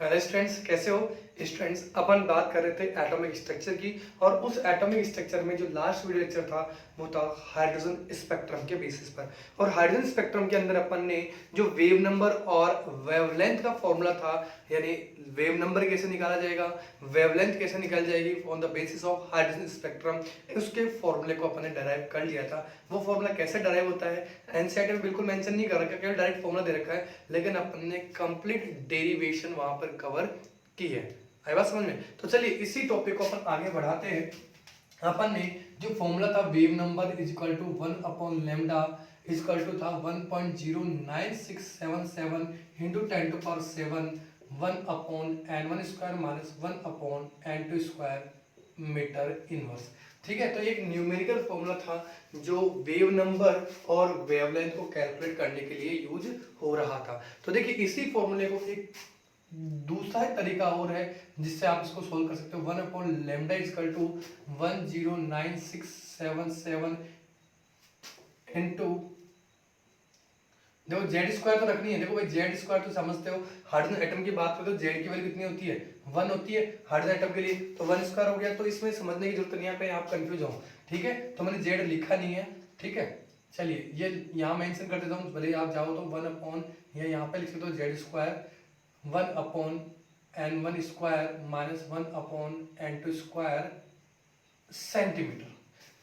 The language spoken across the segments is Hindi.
हेलो स्टूडेंट्स, कैसे हो स्टूडेंट्स। अपन बात कर रहे थे एटॉमिक स्ट्रक्चर की, और उस एटॉमिक स्ट्रक्चर में जो लास्ट वीडियो लेक्चर था वो था हाइड्रोजन स्पेक्ट्रम के बेसिस पर। और हाइड्रोजन स्पेक्ट्रम के अंदर अपन ने जो वेव नंबर और वेवलेंथ का फॉर्मूला था, यानी वेव नंबर कैसे निकाला जाएगा, वेवलेंथ कैसे निकल जाएगी on the basis of hydrogen spectrum, उसके फॉर्मूले को अपन ने डराइव कर लिया था। वो फॉर्मूला कैसे डराइव होता है एनसीईआरटी में बिल्कुल मेंशन नहीं कर रखा, केवल डायरेक्ट फॉर्मूला दे रखा है, लेकिन अपन ने कंप्लीट डेरिवेशन वहां पर कवर की है। आई बात समझ में? तो चलिए इसी टॉपिक को अपन आगे बढ़ाते हैं। अपन ने जो फॉर्मूला था wave number is equal to 1 lambda is equal to था 1.09677 into 10⁻7 1/n1 square minus 1/n2 square metre inverse. ठीक है, तो एक न्यूमेरिकल फॉर्मूला था जो वेव नंबर और वेवलेंथ को कैलकुलेट करने के लिए यूज हो रहा था। तो देखिए इसी फॉर्मूले को एक दूसरा तरीका और है जिससे आप इसको सोल्व कर सकते हो। 1/λ इक्वल टू 109,677 इंटू, देखो जेड स्क्वायर तो रखनी है। देखो भाई जेड स्क्वायर तो समझते हो, हाइड्रोजन एटम की बात करें तो जेड की वैल्यू कितनी होती है, 1 होती है हाइड्रोजन एटम के लिए, तो 1 स्क्वायर हो गया। तो इसमें समझने की जरूरत नहीं है, आप कंफ्यूज हो। ठीक है, तो मैंने जेड लिखा नहीं है। ठीक है, चलिए ये यहाँ मेंशन कर देता हूँ, भले आप जाओ तो 1 या यहाँ पे लिख सकते हो Z square 1/n1 square minus 1/n2 square centimetre.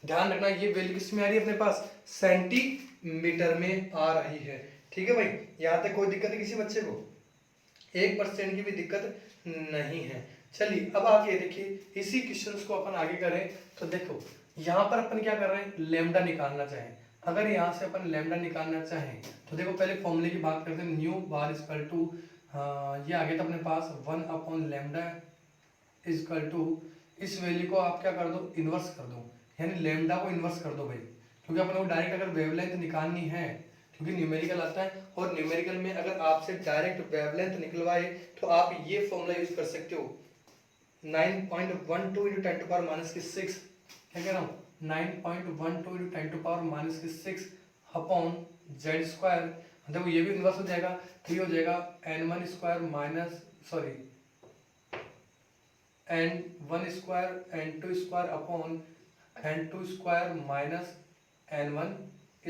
ध्यान रखना ये वैल्यू किस में आ रही है अपने पास, सेंटीमीटर में आ रही है। ठीक है भाई, यहाँ तक कोई दिक्कत है किसी बच्चे को? 1% की भी दिक्कत नहीं है। चलिए अब आगे देखिए, इसी क्वेश्चंस को अपन आगे करें तो देखो यहाँ पर अपन क्या कर रहे हैं, लेमडा निकालना चाहें। अगर यहाँ से अपन लेमडा निकालना चाहें तो देखो पहले फॉर्मूले की बात करते हैं। न्यू बार इक्वल टू, ये आ गया था अपने पास 1/λ इक्वल टू, इस वैल्यू को आप क्या कर दो, इन्वर्स कर दो, यानी लेमडा को इन्वर्स कर दो भाई, क्योंकि अपन को डायरेक्ट अगर वेवलेंथ निकालनी है, क्योंकि न्यूमेरिकल आता है, और न्यूमेरिकल में अगर आपसे डायरेक्ट वेवलेंथ निकलवाए तो आप ये फॉर्मूला यूज कर सकते हो 9.12 इंटू 10⁻6, क्या कह रहा हूँ, 9.12 इंटू 10⁻6 अपॉन जेड स्क्वायर। देखो ये भी इन्वर्स हो जाएगा, तो ये हो जाएगा n1 square minus, sorry n1 square n2 square upon n2 square minus n1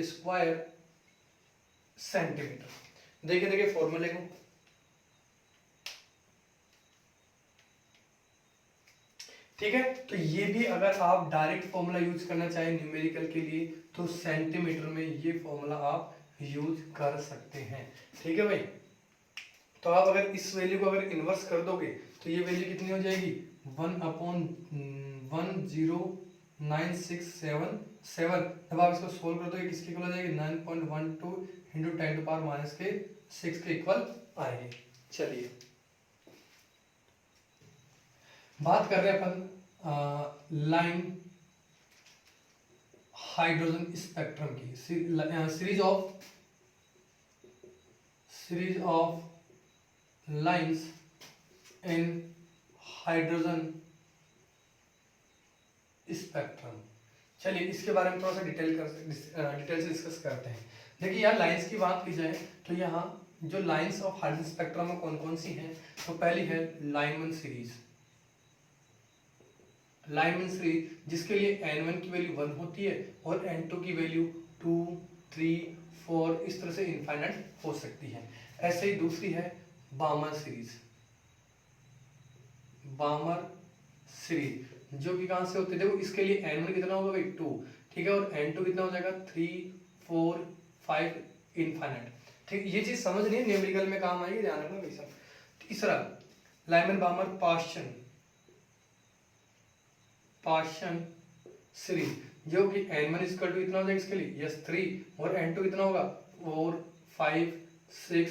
square centimetre. देखिए देखिए फॉर्मूले को, ठीक है। तो ये भी अगर आप डायरेक्ट फॉर्मूला यूज करना चाहें न्यूमेरिकल के लिए तो सेंटीमीटर में ये फॉर्मूला आप यूज कर सकते हैं। ठीक है भाई, तो आप अगर इस वैल्यू को अगर इन्वर्स कर दोगे तो ये वैल्यू कितनी हो जाएगी, 1/109,677। जब आप इसको सोल्व कर दोगे किसके इक्वल हो जाएगी, 9.12 इंटू 10⁻6 के इक्वल आएगी। चलिए बात कर रहे हैं अपन लाइन हाइड्रोजन स्पेक्ट्रम की, series of lines in hydrogen spectrum. चलिए इसके बारे में थोड़ा सा डिटेल से डिस्कस करते हैं। देखिए यहाँ लाइंस की बात की जाए तो यहाँ जो लाइंस ऑफ हाइड्रोजन स्पेक्ट्रम में कौन कौन सी हैं, तो पहली है लाइमन सीरीज। लाइमन सीरीज जिसके लिए n1 की वैल्यू 1 होती है और n2 की वैल्यू 2, 3, 4 इस तरह से इनफाइनाइट हो सकती है। ऐसे ही दूसरी है बामर सीरीज, बामर सीरीज जो कि कहां से होती है, देखो इसके लिए n1 कितना होगा भाई 2, ठीक है, और n2 कितना हो जाएगा 3, 4, 5 इनफाइनाइट। ठीक, ये चीज समझ रही है, न्यूमेरिकल में काम आएगी, ध्यान रखना भाई साहब। तीसरा लाइमन बामर पार्शन सीरीज जो कि n1 इक्वल टू कितना हो जाएगा इसके लिए, यस 3, और n2 कितना होगा 4, 5, 6,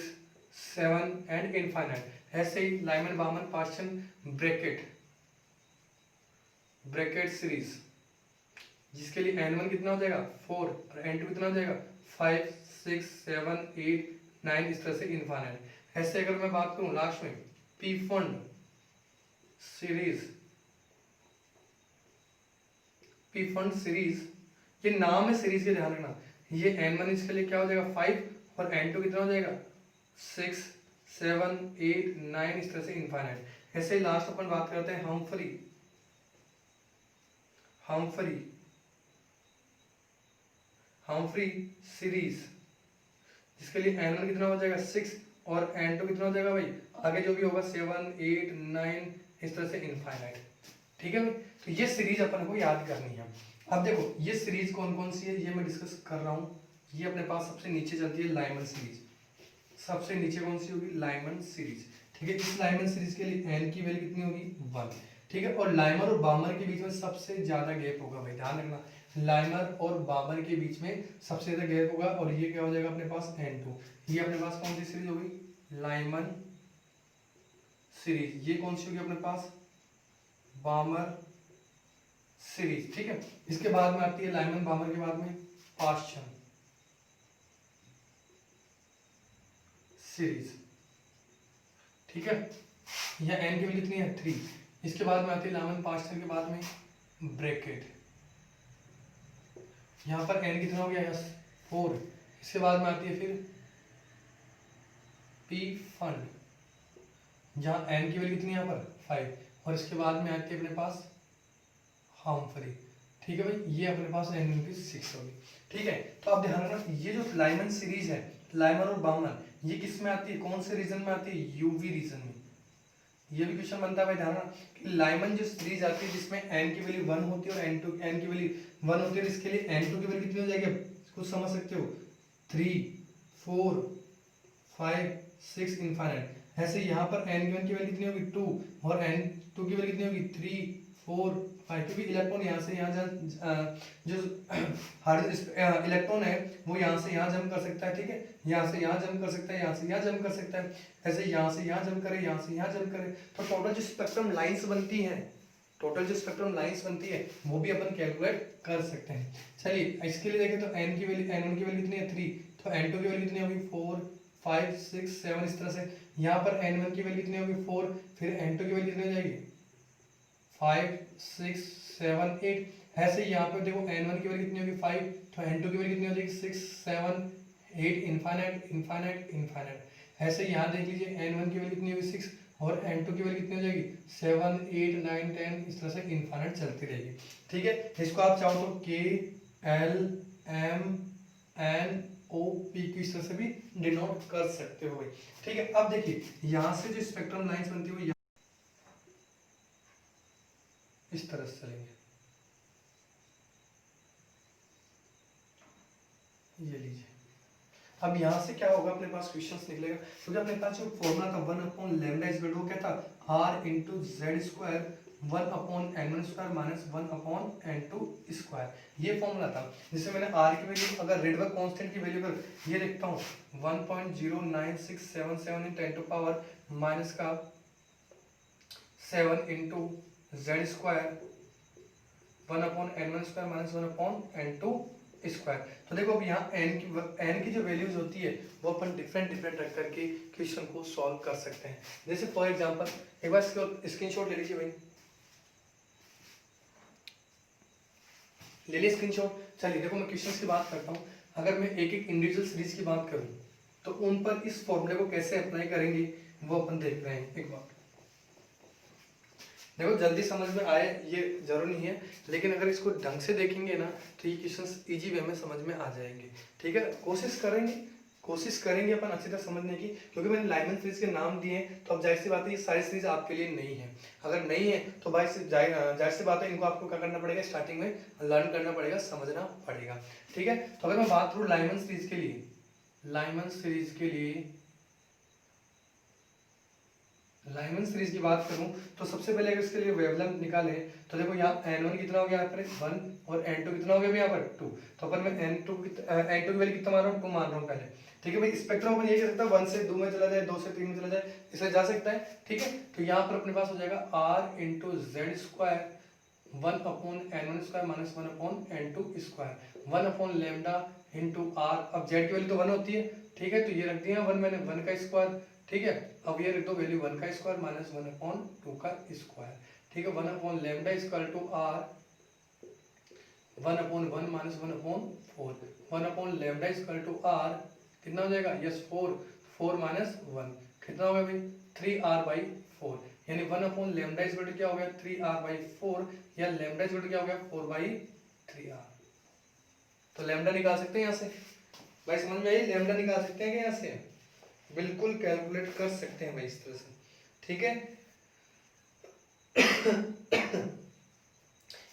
7 एंड इनफाइनाइट। ऐसे ही लाइमन बामर पार्शन ब्रैकेट सीरीज जिसके लिए n1 कितना हो जाएगा 4 और n2 कितना हो जाएगा 5, 6, 7, 8, 9 इस तरह से इनफाइनाइट। ऐसे अगर मैं बात करूं लास्ट में P fund series, P fund series, ये नाम है सीरीज के, ध्यान रखना। ये n1 इसके लिए क्या हो जाएगा 5 और n2 कितना हो जाएगा 6, 7 8 9 इस तरह से इनफाइनाइट। ऐसे ही लास्ट अपन बात करते हैं हम्फ्री सीरीज, जिसके लिए n1 कितना हो जाएगा 6 और n2 कितना हो जाएगा भाई, आगे जो भी होगा 7 8 9 इस तरह से इनफाइनाइट। ठीक है भाई, तो ये सीरीज अपन को याद करनी है। अब देखो ये सीरीज कौन कौन सी है ये मैं डिस्कस कर रहा हूँ। ये अपने पास सबसे नीचे चलती है लाइमन सीरीज, सबसे नीचे कौन सी होगी, लाइमन सीरीज। ठीक है, इस लाइमन सीरीज के लिए n की वैल्यू कितनी होगी 1। ठीक है, और लाइमर और बामर के बीच में सबसे ज्यादा गैप होगा भाई, ध्यान रखना, लाइमर और बामर के बीच में सबसे ज्यादा गैप होगा, और ये क्या हो जाएगा अपने पास n2। ये अपने पास कौन सी सीरीज होगी, लाइमन सीरीज। ये कौन सी होगी अपने पास, बामर सीरीज। ठीक है, इसके बाद में आती है लाइमन बामर के बाद में पाश्चन सीरीज। ठीक है, यह n की वैल्यू कितनी है 3। इसके बाद में आती है लाइमन पाश्चन के बाद में ब्रैकेट, यहाँ पर n कितना हो गया 4। इसके बाद में आती है फिर पी फंड, जहाँ n की वैल्यू कितनी है यहाँ पर 5, और इसके बाद में आती है अपने पास हम्फ्री। ठीक है भाई, ये अपने पास n की 6 होगी। ठीक है, तो आप ध्यान रखना ये जो लाइमन सीरीज है, लाइमन और बामन, ये किस में आती है, कौन से रीजन में आती है, यूवी रीजन में। ये भी क्वेश्चन बनता है भाई, ध्यान रखना कि लाइमन जो सीरीज आती है जिसमें n की वैल्यू 1 होती है और n की वैल्यू 1 होती है, इसके लिए n2 की वैल्यू कितनी हो जाएगी, कुछ समझ सकते हो, 3 4 5 6 इनफाइनाइट। ऐसे यहाँ पर n1 की वैल्यू कितनी होगी 2, और n2 की वैल्यू कितनी होगी 3 4 5, क्योंकि इलेक्ट्रॉन यहाँ से यहाँ जो हर इलेक्ट्रॉन है वो यहाँ से यहाँ जंप कर सकता है। ठीक है, यहाँ से यहाँ जंप कर सकता है, यहाँ से यहाँ जंप कर सकता है, ऐसे यहाँ से यहाँ जंप करे, यहाँ से यहाँ जंप करे, तो टोटल जो स्पेक्ट्रम लाइंस बनती है, टोटल जो स्पेक्ट्रम लाइंस बनती है वो भी अपन कैलकुलेट कर सकते हैं। चलिए इसके लिए देखें तो n की वैल्यू, n1 की वैल्यू कितनी है 3, तो n2 की वैल्यू कितनी होगी 4 5 6 7 इस तरह से। यहाँ पर n1 की वैल्यू कितनी होगी 4, फिर n2 की वैल्यू कितनी हो जाएगी 5 6 7 8। ऐसे यहाँ पे देखो n1 की वैल्यू कितनी होगी 5, तो n2 की वैल्यू कितनी हो जाएगी 6 7 8 इनफाइनाइट इनफाइनाइट इनफाइनाइट। ऐसे यहाँ देख लीजिए n1 की वैल्यू कितनी होगी 6 और n2 की वैल्यू कितनी हो जाएगी 7 8 9 10 इस तरह से इनफाइनाइट चलती रहेगी। ठीक है, इसको आप चाहो तो k l m n o p की इस तरह से भी डिनोट कर सकते हो। ठीक है, अब देखिए यहाँ से जो स्पेक्ट्रम लाइंस बनती हुई इस तरह से चलेंगे, ये लीजिए। अब यहाँ से क्या होगा, अपने पास क्वेश्चंस निकलेगा, क्योंकि अपने पास जो फॉर्मूला था 1/λ इज वो क्या था, r into Z square 1/n1 square minus 1/n2 square, ये फॉर्मूला था। जिससे मैंने r की वैल्यू अगर रेडबर्ग कांस्टेंट की वैल्यू अगर ये लिखता हूँ 1.09677 इन 10 टू पावर माइनस का 7 into Z square 1/n1 square minus 1/n2 square. तो देखो अब यहाँ n की जो वैल्यूज होती है वो अपन डिफरेंट डिफरेंट रख करके क्वेश्चन को सॉल्व कर सकते हैं। जैसे फॉर एग्जांपल एक बार स्क्रीनशॉट ले लीजिए भाई, ले लिए स्क्रीनशॉट। चलिए देखो मैं क्वेश्चंस की बात करता हूँ, अगर मैं एक एक इंडिविजुअल सीरीज की बात करूँ तो उन पर इस फॉर्मूले को कैसे अप्लाई करेंगे वो अपन देख रहे हैं। एक बार देखो जल्दी समझ में आए ये जरूरी नहीं है, लेकिन अगर इसको ढंग से देखेंगे ना तो ये क्वेश्चंस इजी वे में समझ में आ जाएंगे। ठीक है, कोशिश करेंगे अपन अच्छी तरह समझने की, क्योंकि मैंने लाइमन सीरीज के नाम दिए हैं, तो अब जाहिर सी बात है ये सारी सीरीज आपके लिए नहीं है। अगर नहीं है तो भाई जाहिर सी बात है इनको आपको क्या करना पड़ेगा, स्टार्टिंग में लर्न करना पड़ेगा, समझना पड़ेगा। ठीक है, तो अगर मैं बात करूँ लाइमन सीरीज के लिए, लाइमन सीरीज की बात करूं तो सबसे पहले अगर इसके लिए वेवलेंथ निकालें तो देखो यहाँ n1 कितना हो गया यहाँ पर 1 और n2 कितना हो गया यहाँ पर 2। तो अपन मैं n2 की वैल्यू कितना मान रहा हूँ 2 मान रहा हूँ पहले। ठीक है भाई, स्पेक्ट्रम अपन ये कह सकता है 1 से 2 में चला जाए, 2 से 3 में चला जाए, इससे जा सकता है। ठीक है, तो यहाँ पर अपने पास हो जाएगा r into Z square 1/n1 square minus 1/n2 square 1/λ into r। अब z की वैल्यू तो 1 होती है, ठीक है, तो ये रख दिया 1 मैंने 1 का स्क्वायर। ठीक है, अब ये रख दो वैल्यू 1 का स्क्वायर माइनस 1/2 का स्क्वायर। ठीक है, 1/λ equal to r 1/1 minus 1/4 1/λ equal to r कितना हो जाएगा, यस 4 4 माइनस 1 कितना हो गया भाई 3r/4, यानी 1/λ इज क्या हो गया 3r/4, या लैम्डा इज क्या हो गया 4/3r। तो लैम्डा निकाल सकते हैं यहाँ से भाई, समझ में आई? लैम्डा निकाल सकते हैं क्या यहाँ से? बिल्कुल कैलकुलेट कर सकते हैं भाई इस तरह से, ठीक है।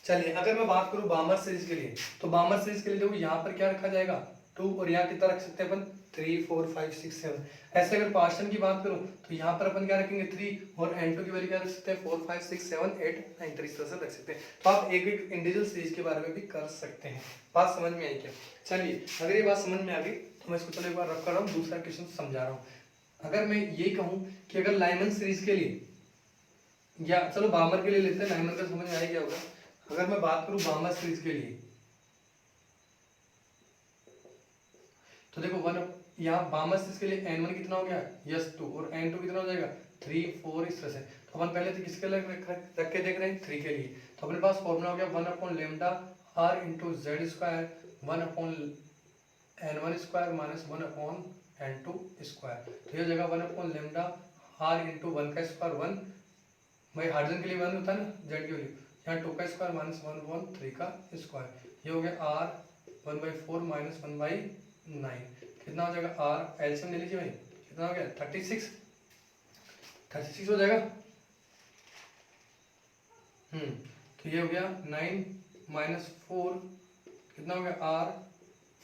चलिए अगर मैं बात करूं बामर सीरीज के लिए, तो बामर सीरीज के लिए देखो यहाँ पर क्या रखा जाएगा 2, और यहाँ कितना रख सकते हैं अपन 3 4 5 6 7। ऐसे अगर पार्शन की बात करूं तो यहाँ पर अपन क्या रखेंगे 3, और n2 की वैल्यू क्या रख सकते हैं 4 5 6 7 8 9 इस तरह से रख सकते हैं। तो आप एक एक इंडिविजुअल सीरीज के बारे में भी कर सकते हैं। बात समझ में आई क्या? चलिए अगर ये बात समझ में आ गई तो मैं इसको चलो एक बार रख कर रहा हूँ, दूसरा क्वेश्चन समझा रहा हूँ। अगर मैं ये कहूँ कि अगर लाइमन सीरीज के लिए, या चलो बामर के लिए लेते हैं, लाइमन का समझ में आया क्या होगा। अगर मैं बात करूं बामर सीरीज के लिए, तो देखो यहाँ बामर सीरीज के लिए n1 कितना हो गया यस 2, और n2 कितना हो जाएगा 3 4 इस तरह से। तो अपन पहले तो किसके लिए रख के देख रहे हैं 3 के लिए, तो अपने पास फॉर्मूला हो गया 1/λ r into Z square 1/n1 square minus 1/n2 square. तो ये हो जाएगा 1/λ r इंटू 1 का स्क्वायर 1, भाई हाइड्रोजन के लिए 1 होता है ना जेड की वैल्यू, यहाँ 2 का स्क्वायर माइनस 1/3 का स्क्वायर। ये हो गया r 1/4 माइनस 1/9, कितना हो जाएगा r एलसीएम ले लीजिए भाई, कितना हो गया 36 हो जाएगा। तो ये हो गया 9 माइनस 4, कितना हो गया r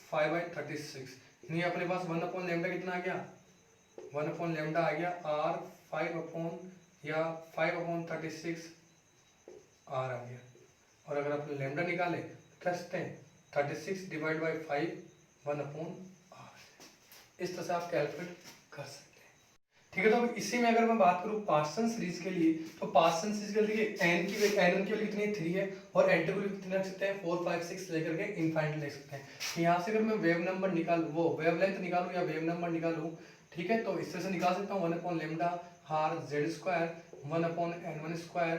5/36, यानी अपने पास 1/λ कितना आ गया 1/λ आ गया r 5/36 r आ गया। और अगर आप लैम्डा निकाले तो क्या सकते हैं 36 डिवाइड बाई 5 1/r, इस तरह से आप कैलकुलेट कर सकते हैं, ठीक है। तो इसी में अगर मैं बात करूं पार्सन सीरीज के लिए, तो पार्सन सीरीज के लिए n1 की वैल्यू कितनी 3 है, और n2 की वैल्यू कितनी रख सकते हैं 4 5 6 लेकर के इनफाइनाइट ले सकते हैं। तो यहाँ से अगर मैं वेव नंबर निकालूं, वो वेवलेंथ निकालूं या वेव नंबर निकालूं, ठीक है, तो इस तरह से निकाल सकता हूँ 1/λ r z square 1/n1 square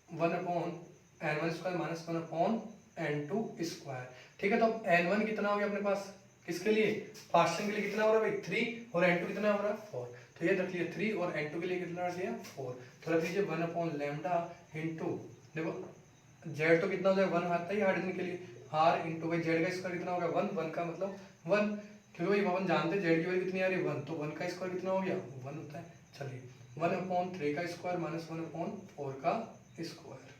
1/n1 square minus 1/n2 square, ठीक है। तो अब n1 कितना हो गया अपने पास, किसके लिए पार्शियल के लिए कितना हो रहा है भाई 3, और n2 कितना हो रहा है 4, तो ये रख लिया 3, और n2 के लिए कितना रख लिया 4, तो रख लीजिए 1/λ इंटू, देखो z तो कितना हो जाएगा 1 आता है हाइड्रोजन के लिए, r इंटू भाई z का स्क्वायर कितना हो गया 1 का मतलब 1, क्योंकि भाई अपन जानते हैं z की वैल्यू कितनी आ रही है 1, तो 1 का स्क्वायर कितना हो गया 1 होता है। चलिए 1/3 का स्क्वायर माइनस 1/4 का स्क्वायर,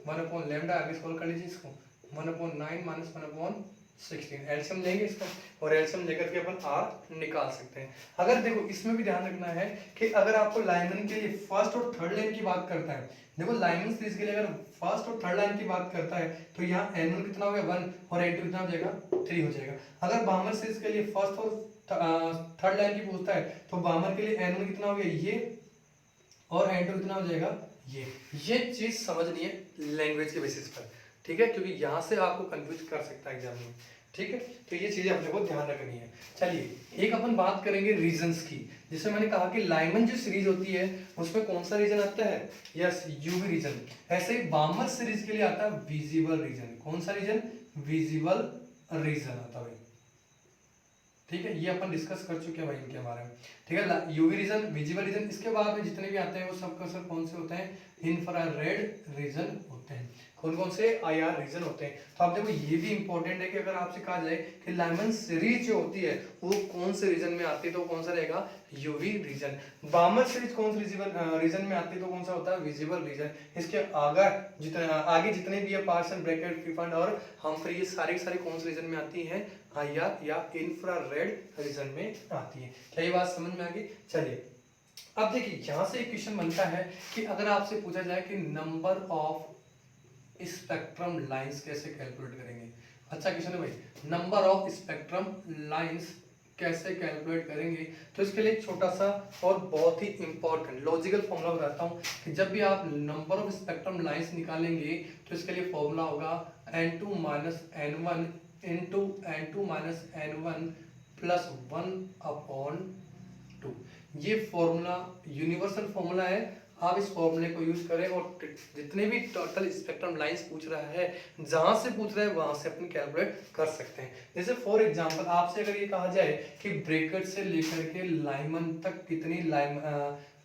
1/λ आगे सॉल्व कर लीजिए इसको, 1/9 माइनस 1/16 एलसीएम लेंगे इसका, और एलसीएम लेकर के अपन r निकाल सकते हैं। अगर देखो इसमें भी ध्यान रखना है कि अगर आपको लाइमन के लिए फर्स्ट और थर्ड लाइन की बात करता है, देखो लाइमन सीरीज के लिए अगर फर्स्ट और थर्ड लाइन की बात करता है तो यहाँ n1 कितना हो गया 1, और n2 कितना हो जाएगा 3 हो जाएगा। अगर बामर सीरीज के लिए फर्स्ट और थर्ड लाइन की पूछता है तो बामर के लिए n1 कितना हो गया ये, और n2 कितना हो जाएगा ये चीज समझनी है लैंग्वेज के बेसिस पर, ठीक है, क्योंकि यहाँ से आपको कंफ्यूज कर सकता है एग्जाम में, ठीक है। तो ये चीजें अपने को ध्यान रखनी है। चलिए एक अपन बात करेंगे रीजंस की, जिससे मैंने कहा कि लाइमन जो सीरीज होती है उसमें कौन सा रीजन आता है, यस यूवी रीजन। ऐसे ही बामर सीरीज के लिए आता है विजिबल रीजन। कौन सा रीजन, विजिबल रीजन आता है, ठीक है, ये अपन डिस्कस कर चुके हैं भाई इनके बारे में, ठीक है। यूवी रीजन, विजिबल रीजन, इसके बाद में जितने भी आते हैं वो सब कौन से होते हैं, इंफ्रारेड रीजन होते हैं। कौन कौन से, IR रीजन होते हैं। तो आप देखो ये भी इंपॉर्टेंट है कि अगर आपसे कहा जाए कि लाइमन सीरीज जो होती है वो कौन से रीजन में आती है, तो कौन सा रहेगा यूवी रीजन। बामर सीरीज कौन से रीजन में आती है, तो कौन सा होता है विजिबल रीजन। इसके आगे जितने भी है पार्सन, ब्रैकेट, फिफंड और हम्फ्री, ये सारी कौन से रीजन में आती है, IR या इंफ्रारेड रीजन में आती है। क्या ये बात समझ में आ गई? चलिए अब देखिए यहाँ से एक क्वेश्चन बनता है कि अगर आपसे पूछा जाए कि नंबर ऑफ स्पेक्ट्रम लाइंस कैसे कैलकुलेट करेंगे। अच्छा क्वेश्चन है भाई, नंबर ऑफ स्पेक्ट्रम लाइंस कैसे कैलकुलेट करेंगे। तो इसके लिए एक छोटा सा और बहुत ही इंपॉर्टेंट लॉजिकल फॉर्मूला बताता हूँ कि जब भी आप नंबर ऑफ स्पेक्ट्रम लाइंस निकालेंगे तो इसके लिए फॉर्मूला होगा n2 minus n1 into n2 minus n1 plus 1/2। ये फॉर्मूला यूनिवर्सल फॉर्मूला है, आप इस फॉर्मूले को यूज करें और जितने भी टोटल स्पेक्ट्रम लाइंस पूछ रहा है, जहां से पूछ रहा है वहां से अपनी कैलकुलेट कर सकते हैं। जैसे फॉर एग्जांपल आपसे अगर ये कहा जाए कि ब्रैकेट से लेकर के लाइमन तक कितनी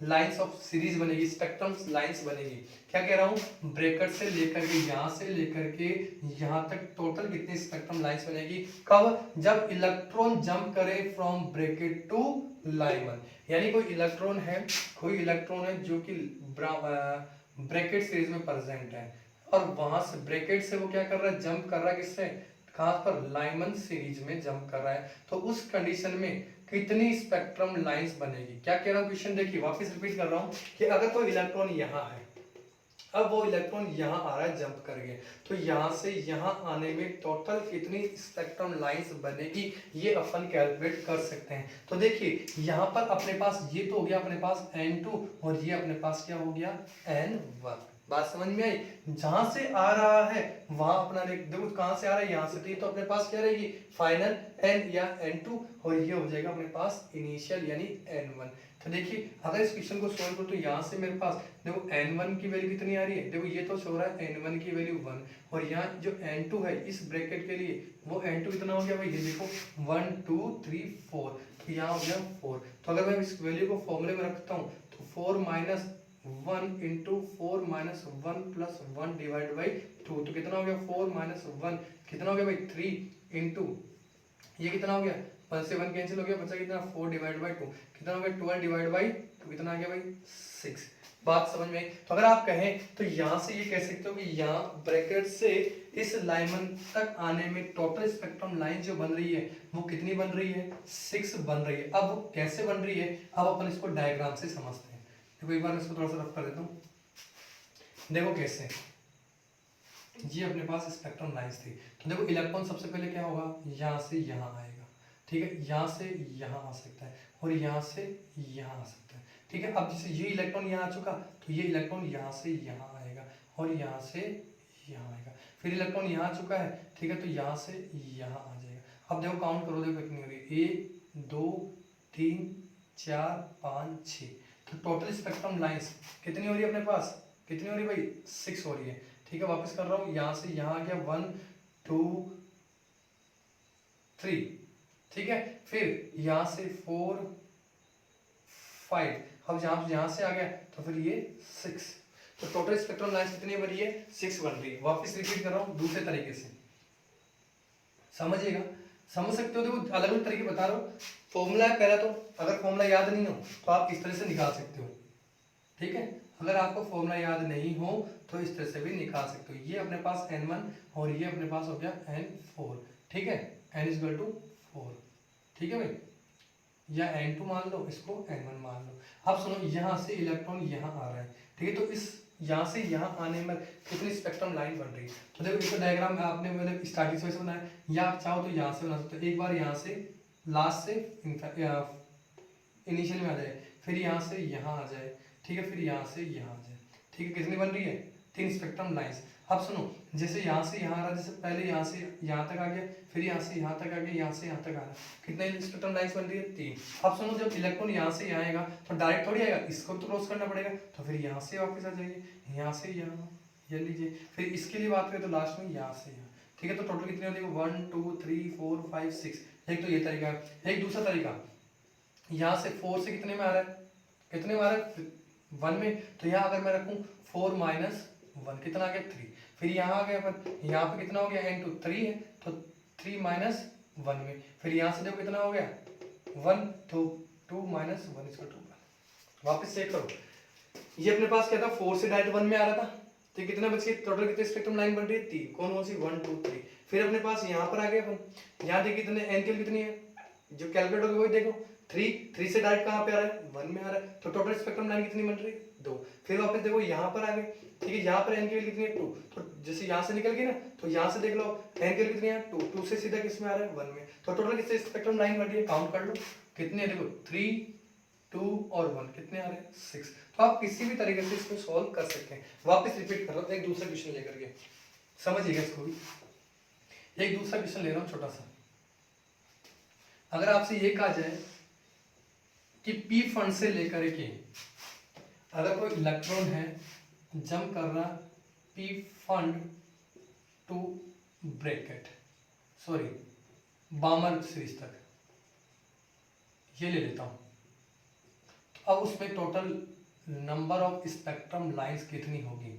लाइंस ऑफ सीरीज बनेगी, स्पेक्ट्रम लाइंस बनेगी, क्या कह रहा हूँ, ब्रैकेट से लेकर के यहाँ से लेकर के यहाँ तक टोटल कितनी स्पेक्ट्रम लाइंस बनेगी, कब, जब इलेक्ट्रॉन जंप करे फ्रॉम ब्रैकेट टू लाइमन। यानी कोई इलेक्ट्रॉन है जो कि ब्रैकेट सीरीज में प्रेजेंट है और वहां से ब्रैकेट से वो क्या कर रहा है, जंप कर रहा है, किससे, कहां पर, लाइमन सीरीज में जंप कर रहा है। तो उस कंडीशन में कितनी स्पेक्ट्रम लाइंस बनेगी, क्या कह रहा हूँ क्वेश्चन देखिए, वापस रिपीट कर रहा हूँ कि अगर कोई इलेक्ट्रॉन यहाँ है, अब वो इलेक्ट्रॉन यहाँ आ रहा है जंप करके, तो यहाँ से यहाँ आने में टोटल कितनी स्पेक्ट्रम लाइंस बनेगी, ये अपन कैलकुलेट कर सकते हैं। तो देखिए यहाँ पर अपने पास ये तो हो गया अपने पास N2 और ये अपने पास क्या हो गया N1। बात समझ में आई, जहां से आ रहा है वहां अपना देखो कहां से आ रहा है, यहाँ से, तो अपने पास क्या रहेगी, फाइनल N या N2 और ये हो जाएगा अपने पास इनिशियल यानी N1। तो देखिए अगर इस क्वेश्चन को सोल्व करो तो यहाँ से मेरे पास देखो N1 की वैल्यू कितनी आ रही है, देखो ये तो शो रहा है N1 की वैल्यू 1 और यहाँ जो N2 है इस ब्रैकेट के लिए वो N2 कितना हो गया भाई, ये देखो 1 2 3 4, तो यहाँ हो गया 4। तो अगर मैं इस वैल्यू को फॉर्मूले में रखता हूँ तो 4 minus 1 into 4 minus 1 plus 1 divide by 2, तो कितना हो गया 4 माइनस 1 कितना हो गया भाई 3 इंटू ये कितना हो गया 1 से 1 कैंसिल हो गया, बचा कितना 4 डिवाइड बाई 2, कितना हो गया 12 डिवाइड बाई 2, कितना आ गया भाई 6। बात समझ में आई। तो अगर आप कहें तो यहाँ से ये कह सकते हो कि यहाँ ब्रैकेट से इस लाइमन तक आने में टोटल स्पेक्ट्रम लाइन जो बन रही है वो कितनी बन रही है, 6 बन रही है। अब वो कैसे बन रही है, अब अपन इसको डायग्राम से समझते हैं। देखो एक बार इसको थोड़ा सा रफ कर देता हूँ, देखो कैसे, ये अपने पास स्पेक्ट्रम लाइंस थी, तो देखो इलेक्ट्रॉन सबसे पहले क्या होगा, यहाँ से यहाँ आएगा, ठीक है, यहाँ से यहाँ आ सकता है और यहाँ से यहाँ आ सकता है, ठीक है। अब जैसे ये इलेक्ट्रॉन यहाँ आ चुका तो ये इलेक्ट्रॉन यहाँ से यहाँ आएगा और यहाँ से यहाँ आएगा, फिर इलेक्ट्रॉन यहाँ आ चुका है, ठीक है, तो यहाँ से यहाँ आ जाएगा। अब देखो काउंट करो, देखो कितनी हो रही है, 1 2 3 4 5 6, तो टोटल स्पेक्ट्रम लाइंस कितनी हो रही है अपने पास, कितनी हो रही है भाई 6 हो रही है, ठीक है। वापस कर रहा हूँ, यहाँ से यहाँ आ गया 1 2 3, ठीक है, फिर यहाँ से 4 5, अब यहाँ से आ गया तो फिर ये 6, तो टोटल स्पेक्ट्रम लाइंस कितनी बन रही है, 6 बन रही है। वापस रिपीट कर रहा हूँ दूसरे तरीके से, समझिएगा, समझ सकते हो, देखो अलग अलग तरीके बता रहा हूँ। फॉर्मूला है पहला, तो अगर फॉर्मूला याद नहीं हो तो आप इस तरह से निकाल सकते हो, ठीक है। अगर आपको फॉर्मूला याद नहीं हो तो इस तरह से भी निकाल सकते हो। ये अपने पास N1 और ये अपने पास हो गया N4, ठीक है, N इक्वल टू 4, ठीक है भाई, या N2 मान लो, इसको N1 मान लो। अब सुनो, यहाँ से इलेक्ट्रॉन यहाँ आ रहा है, ठीक है, तो इस यहाँ से यहाँ आने में कितनी स्पेक्ट्रम लाइन बन रही है, तो देखो इसका डायग्राम आपने मतलब स्टार्टिंग से बनाया, या आप चाहो तो यहाँ से बना सकते हो, एक बार यहाँ से लास्ट से इनिशियल में आ जाए, फिर यहाँ से यहाँ आ जाए, ठीक है, फिर यहाँ से यहाँ आ जाए, ठीक है, कितनी बन रही है, 3 स्पेक्ट्रम लाइंस। अब सुनो, जैसे यहाँ से यहाँ आ रहा है, जैसे पहले यहाँ से यहाँ तक आ गया, फिर यहाँ से यहाँ तक आ गया, यहाँ से यहाँ तक आ रहा है, कितने स्पेक्ट्रम लाइंस बन रही है, 3। अब सुनो, जब इलेक्ट्रॉन यहाँ से यहाँ आएगा तो डायरेक्ट थोड़ी आएगा, इसको तो क्रॉस करना पड़ेगा, तो फिर यहाँ से वापस आ जाएंगे, यहाँ से यहाँ, ये लीजिए, फिर इसके लिए बात करें तो लास्ट में यहाँ से यहाँ, ठीक है। तो टोटल कितनी होती है, 1 2 3 4 5 6। एक तो ये तरीका है, एक दूसरा तरीका, यहाँ से 4 से कितने में आ रहा है, कितने में आ रहा है 1 में, तो यहाँ अगर मैं रखूँ 4 माइनस 1 कितना आ गया 3, फिर यहाँ आ गया अपन, यहाँ पे कितना हो गया N2 3 है, तो 3 माइनस 1 में, फिर यहाँ से देखो कितना हो गया 1, तो 2 माइनस 1 इसका 2। वापस चेक करो, ये अपने पास क्या था, 4 से डायरेक्ट 1 में आ रहा था, तो कितना बच गया, टोटल कितने स्पेक्ट्रम लाइन बन रही है, 3, कौन सी 1 2 3। फिर अपने पास यहाँ पर आ गया अपन, यहाँ देखिए कितने N के कितनी है, जो कैलकुलेट होगी वही देखो, 3 से डायरेक्ट कहाँ पे आ रहा है, 1 में आ रहा है, तो टोटल स्पेक्ट्रम लाइन कितनी बन रही है, 2। फिर वापस देखो यहाँ पर आ गए, ठीक है, यहाँ पर N की वैल्यू कितनी है 2, तो जैसे यहाँ से निकल गई ना, तो यहाँ से देख लो N की वैल्यू कितनी है 2 से सीधा किस में आ रहा है 1 में, तो टोटल कितने स्पेक्ट्रम लाइन बन रही है, काउंट कर लो कितने है, देखो 3 2 और 1 कितने आ रहे हैं 6। तो आप किसी भी तरीके से इसको सॉल्व कर सकते हैं। वापस रिपीट कर रहा हूँ, एक दूसरा क्वेश्चन लेकर के समझिएगा इसको भी, एक दूसरा क्वेश्चन ले रहा हूँ छोटा सा। अगर आपसे ये कहा जाए कि पी फंड से लेकर के अगर कोई इलेक्ट्रॉन है जंप कर रहा P fund to bracket sorry बामर series तक, ये ले लेता हूं, अब उसमें total number of spectrum lines कितनी होगी।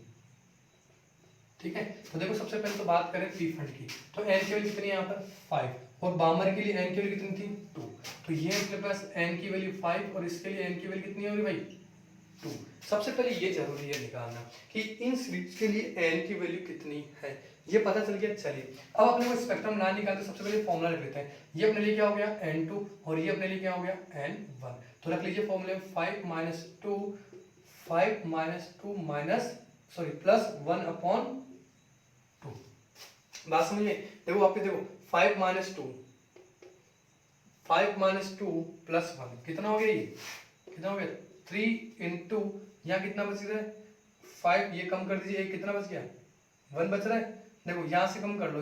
ठीक है, तो देखो सबसे पहले तो बात करें पी फंड की, तो एन की वैल्यू कितनी है यहाँ पर 5 और बामर के लिए एन की वैल्यू कितनी थी 2, तो ये अपने पास एन की वैल्यू 5 और इसके लिए एन की वैल्यू कितनी होगी भाई 2। सबसे पहले ये जरूरी है निकालना कि इन सीरीज के लिए एन की वैल्यू कितनी है, ये पता चल गया। चलिए अब अपने को स्पेक्ट्रम ना निकालते सबसे पहले फॉर्मूला रख लेते हैं। ये अपने लिए क्या हो गया n2 और ये अपने लिए क्या हो गया n1, तो रख लीजिए फॉर्मूले में 5 - 2 +1/2। बात समझिए, देखो वापस देखो 5 - 2 + 1 कितना हो गया, ये कितना हो गया 3 इंटू यहाँ कितना बच रहा है 5, ये कम कर दीजिए, एक कितना बच गया 1 बच रहा है। देखो यहां से कम कर लो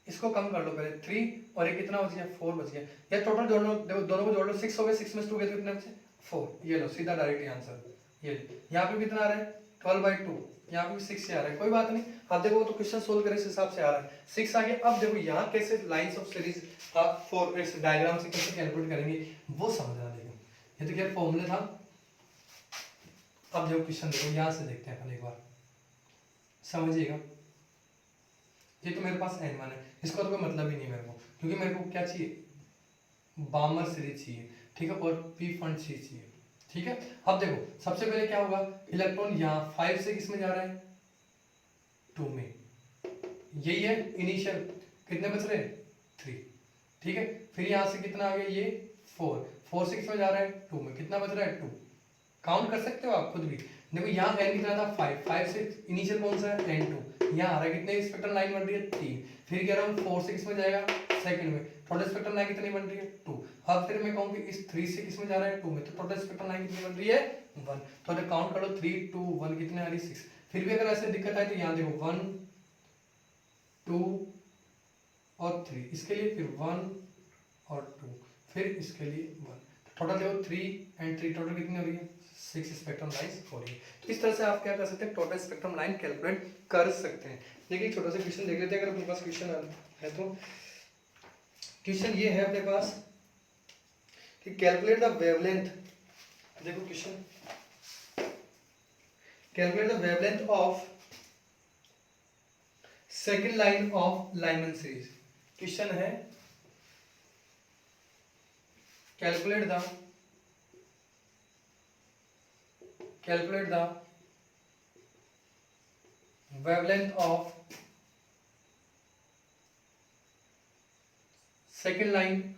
इसको कम कर लो पहले 3 और ये कितना बच गया 4 बच गया। या टोटल दोनों देखो दोनों को जोड़ लो 6 हो गए, 6 में 2 गए तो कितने बचे 4, ये लो सीधा डायरेक्ट आंसर। ये यहाँ पे कितना आ रहा है 12/2, यहाँ पे भी 6 से आ रहा है, कोई बात नहीं। अब देखो तो क्वेश्चन सोल्व करे इस हिसाब से आ रहा है 6 आ गया। अब देखो यहाँ कैसे लाइंस ऑफ सीरीज आप फॉर इस डायग्राम से कैसे कैलकुलेट करेंगे वो समझना। देखो ये तो क्या फॉर्मूला था। अब देखो क्वेश्चन देखो यहाँ से देखते हैं अपन एक बार, समझिएगा। ये तो मेरे पास n1 है, इसका तो कोई मतलब ही नहीं मेरे को, क्योंकि मेरे को क्या चाहिए बामर सीरीज चाहिए, ठीक है, और पी फंड सीरीज चाहिए। ठीक है, अब देखो सबसे पहले क्या होगा, इलेक्ट्रॉन यहाँ 5 से किस में जा रहा है 2 में, यही है इनिशियल, कितने बच रहे 3। ठीक है, फिर यहाँ से कितना आ गया ये 4 से किस में जा रहा है 2 में, कितना बच रहा है 2, काउंट कर सकते हो आप खुद भी। देखो यहाँ n कितना था 5 से इनिशियल कौन सा है n2, यहाँ आ रहा है कितने स्पेक्ट्रम लाइन बन रही है 3, फिर कह रहा हूँ 4 से किस में जाएगा सेकंड में, टोटल स्पेक्ट्रम लाइन कितनी बन रही है 2। अब फिर मैं कहूँ कि इस 3 से किस में जा रहा है 2 में, तो टोटल स्पेक्ट्रम लाइन कितनी बन रही है 1, तो काउंट कर लो 3 2 1 कितने आ रही 6। फिर भी अगर ऐसे दिक्कत आए तो यहाँ देखो 1 2 और 3, इसके लिए फिर 1 और 2, फिर इसके लिए 1, टोटल देखो 3 and 3 टोटल कितनी हो रही है 6 स्पेक्ट्रम लाइंस हो रही है। तो इस तरह से आप क्या कर सकते हैं टोटल स्पेक्ट्रम लाइन कैलकुलेट कर सकते हैं। देखिए छोटा सा क्वेश्चन देख लेते हैं, अगर अपने पास क्वेश्चन है तो। क्वेश्चन ये है अपने पास कि कैलकुलेट द वेवलेंथ, देखो question calculate the wavelength of second line of Lyman series. Question है calculate the wavelength of second line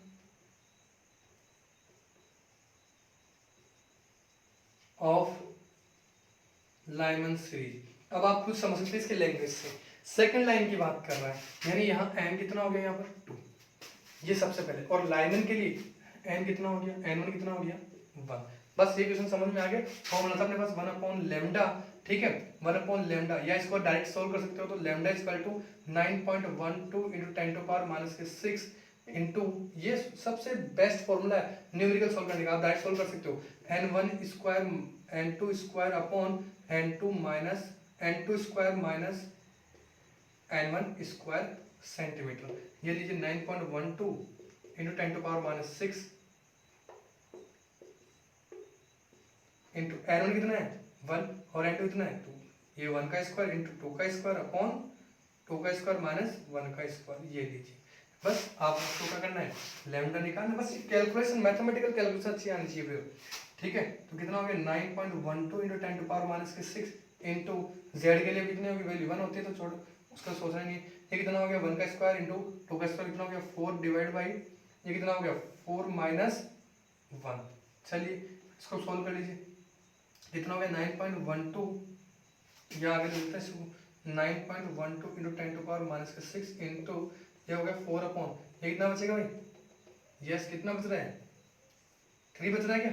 of Lyman series। अब आप कुछ समझ सकते हैं इसके लैंग्वेज से, सेकंड लाइन की बात कर रहा है, यानी यहाँ n कितना हो गया यहाँ पर 2, ये सबसे पहले, और लाइमन के लिए n कितना हो गया n1 कितना हो गया 1। बस ये क्वेश्चन समझ में आ गया। फॉर्मूला था अपने पास 1/λ, ठीक है 1/λ, या इसको डायरेक्ट सोल्व कर सकते हो तो lambda equal to 9.12 into 10⁻⁶ into, ये सबसे बेस्ट फॉर्मूला है न्यूमेरिकल सोल्व करने का, आप डायरेक्ट सोल्व कर सकते हो n1 square n2 square upon n2 square minus n1 square centimetre. ये लीजिए 9.12 इंटू 10⁻⁶ इंटू n1 कितना है 1 और n2 कितना है 2, ये 1 का स्क्वायर इंटू 2 का स्क्वायर अपॉन 2 का स्क्वायर माइनस 1 का स्क्वायर, ये लीजिए। बस आप उसको क्या करना है लैम्डा निकालना, बस कैलकुलेशन मैथमेटिकल कैलकुलेशन अच्छी आनी चाहिए फिर। ठीक है, तो कितना हो गया 9.12 इंटू 10⁻⁶ इंटू जेड के लिए कितनी होगी वैल्यू 1 होती है तो छोड़ो उसका सोचना नहीं। ये कितना हो गया 1 का स्क्वायर इंटू 2 का स्क्वायर कितना हो गया 4 डिवाइड बाई ये कितना हो गया 4 माइनस 1। चलिए इसको सोल्व कर लीजिए, कितना हो गया 9.12, या आगे लिखते हैं इसको 9.12 इंटू 10⁻⁶ इंटू ये हो गया 4 अपॉन ये कितना बचेगा भाई, यस कितना बच रहा है 3 बच रहा है क्या,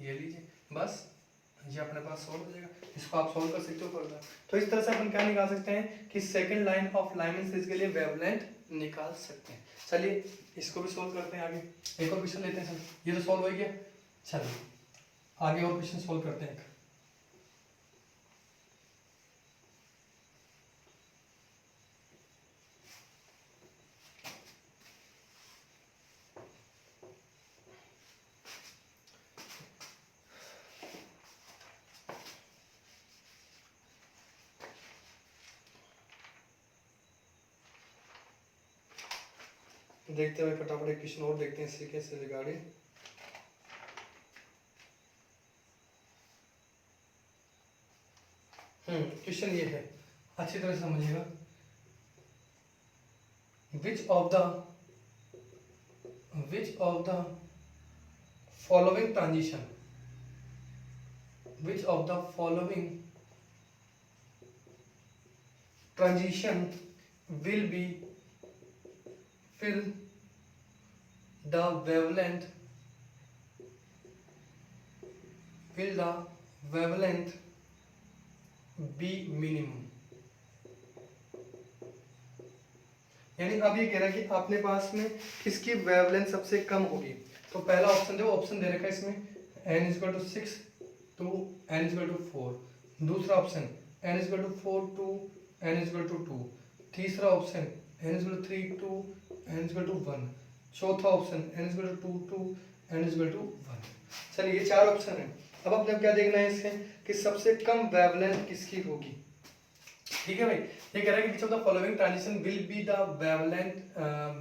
ये लीजिए। बस ये अपने पास सोल्व हो जाएगा, इसको आप सोल्व कर सकते हो फर्दर। तो इस तरह से अपन क्या निकाल सकते हैं कि second line of Lyman series के लिए वेवलेंथ निकाल सकते हैं। चलिए इसको भी सोल्व करते हैं, आगे एक और क्वेश्चन लेते हैं सर। ये तो सॉल्व हो गया, चलिए आगे और क्वेश्चन सोल्व करते हैं। देखते हुए फटाफट एक क्वेश्चन और देखते हैं इसी के से रिगार्डिंग। क्वेश्चन ये है, अच्छी तरह से समझिएगा। Which of the following transition, which of the following transition will be fill the wavelength be minimum। यानी अब ये कह रहा है कि अपने पास में किसकी वेवलेंथ सबसे कम होगी। तो पहला ऑप्शन जो ऑप्शन दे रखा है इसमें n = 6 to n = 4, दूसरा ऑप्शन n = 4 to n = 2, तीसरा ऑप्शन n = 3 to n = 1, चौथा ऑप्शन n = 2 to n = 1। चलिए ये चार ऑप्शन है। अब अपने क्या देखना है इसके कि सबसे कम वेवलेंथ किसकी होगी। ठीक है भाई, ये कह रहा है कि which of the following transition will be the wavelength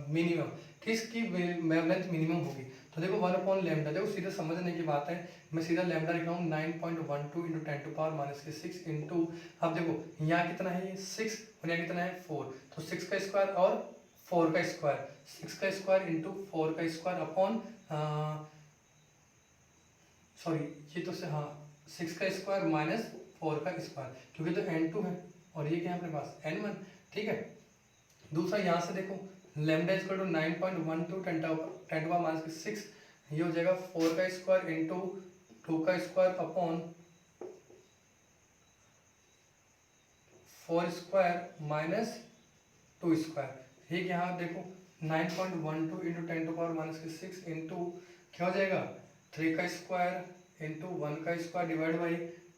minimum, किसकी वेवलेंथ मिनिमम होगी। तो देखो 1/λ, देखो सीधा समझने की बात है, मैं सीधा लैम्डा लिख रहा हूँ 9.12 × 10⁻⁻6 इंटू, अब देखो यहाँ कितना है ये 6 और यहाँ कितना है 4, तो 6 का स्क्वायर और 4 का स्क्वायर, 6 का स्क्वायर इंटू 4 का स्क्वायर अपॉन सॉरी ये तो से हाँ 6 का स्क्वायर माइनस 4 का स्क्वायर, क्योंकि तो n2 है और ये क्या है अपने पास n1। ठीक है, दूसरा यहाँ से देखो लैम्डा इक्वल टू 9.12 10⁻⁶, ये हो जाएगा 4 का स्क्वायर इंटू 2 का square upon 4 square minus 2 square. ये यहाँ देखो 9.12 × 10⁻⁶ इंटू क्या हो जाएगा 3 का स्क्वायर इंटू 1 का स्क्वायर डिवाइड बाई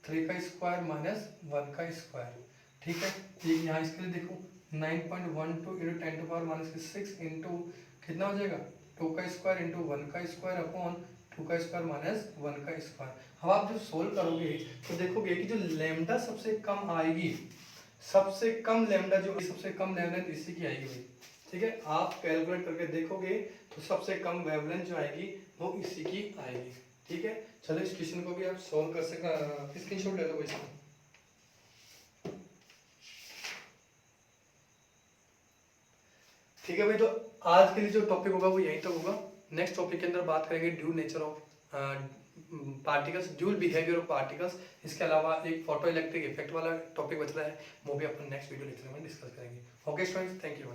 3 का स्क्वायर माइनस 1 का स्क्वायर। ठीक है, ये यहाँ इसके लिए देखो 9.12 × 10⁻⁶ इंटू कितना हो जाएगा 2 का स्क्वायर इंटू 1 का स्क्वायर अपॉन 2 का स्क्वायर माइनस 1 का स्क्वायर। अब आप जो सोल्व करोगे तो देखोगे कि जो लैम्डा सबसे कम आएगी, सबसे कम लैम्डा जो सबसे कम वेवलेंथ इसी की आएगी भाई। ठीक है, आप कैलकुलेट करके देखोगे तो सबसे कम वेवलेंथ जो आएगी वो इसी की आएगी। ठीक है, चलो इस क्वेश्चन को भी आप सोल्व कर सकते, स्क्रीनशॉट ले लो इसको। ठीक है भाई, तो आज के लिए जो टॉपिक होगा वो यहीं तक होगा। नेक्स्ट टॉपिक के अंदर बात करेंगे dual nature of particles, dual behaviour of particles. इसके अलावा एक फोटो इलेक्ट्रिक इफेक्ट वाला टॉपिक बच रहा है, वो भी अपन नेक्स्ट वीडियो लेक्चर में डिस्कस करेंगे। Okay students, thank you.